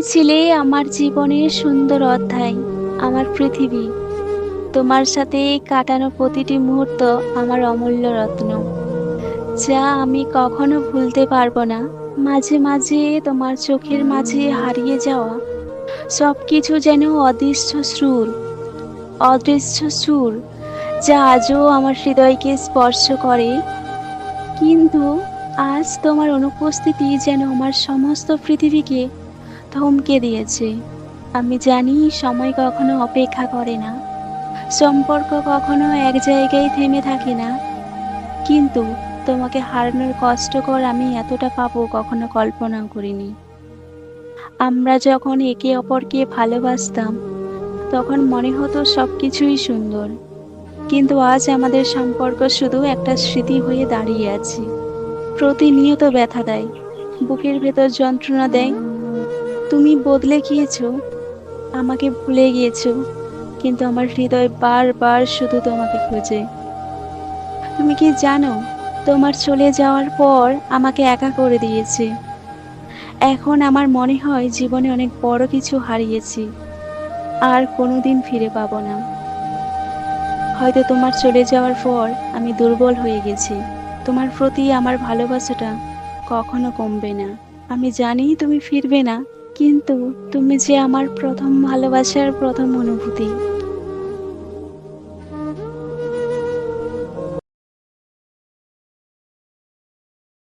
ছিলে আমার জীবনের সুন্দর অধ্যায়, আমার পৃথিবী। তোমার সাথে কাটানো প্রতিটি মুহূর্ত আমার অমূল্য রত্ন, যা আমি কখনো ভুলতে পারবো না। মাঝে মাঝে তোমার চোখের মাঝে হারিয়ে যাওয়া সবকিছু যেন অদৃশ্য সুর, যা আজও আমার হৃদয়কে স্পর্শ করে। কিন্তু আজ তোমার অনুপস্থিতি যেন আমার সমস্ত পৃথিবীকে থমকে দিয়েছে। আমি জানি সময় কখনো অপেক্ষা করে না, সম্পর্ক কখনো এক জায়গায় থেমে থাকে না, কিন্তু তোমাকে হারানোর কষ্টকর আমি এতটা পাবো কখনো কল্পনাও করিনি। আমরা যখন একে অপরকে ভালোবাসতাম, তখন মনে হতো সবকিছুই সুন্দর, কিন্তু আজ আমাদের সম্পর্ক শুধু একটা স্মৃতি হয়ে দাঁড়িয়ে আছে। প্রতিনিয়ত ব্যথা দেয়, বুকের ভেতর যন্ত্রণা দেয়। তুমি বদলে গিয়েছো, আমাকে ভুলে গিয়েছো, কিন্তু আমার হৃদয় বারবার শুধু তোমাকে খোঁজে। তুমি কি জানো, তোমার চলে যাওয়ার পর আমাকে একা করে দিয়েছে। এখন আমার মনে হয় জীবনে অনেক বড় কিছু হারিয়েছি, আর কোনোদিন ফিরে পাবো না। হয়তো তোমার চলে যাওয়ার পর আমি দুর্বল হয়ে গেছি। তোমার প্রতি আমার ভালোবাসাটা কখনো কমবে না। আমি জানি তুমি ফিরবে না, কিন্তু তুমি যে আমার প্রথম ভালোবাসার প্রথম অনুভূতি।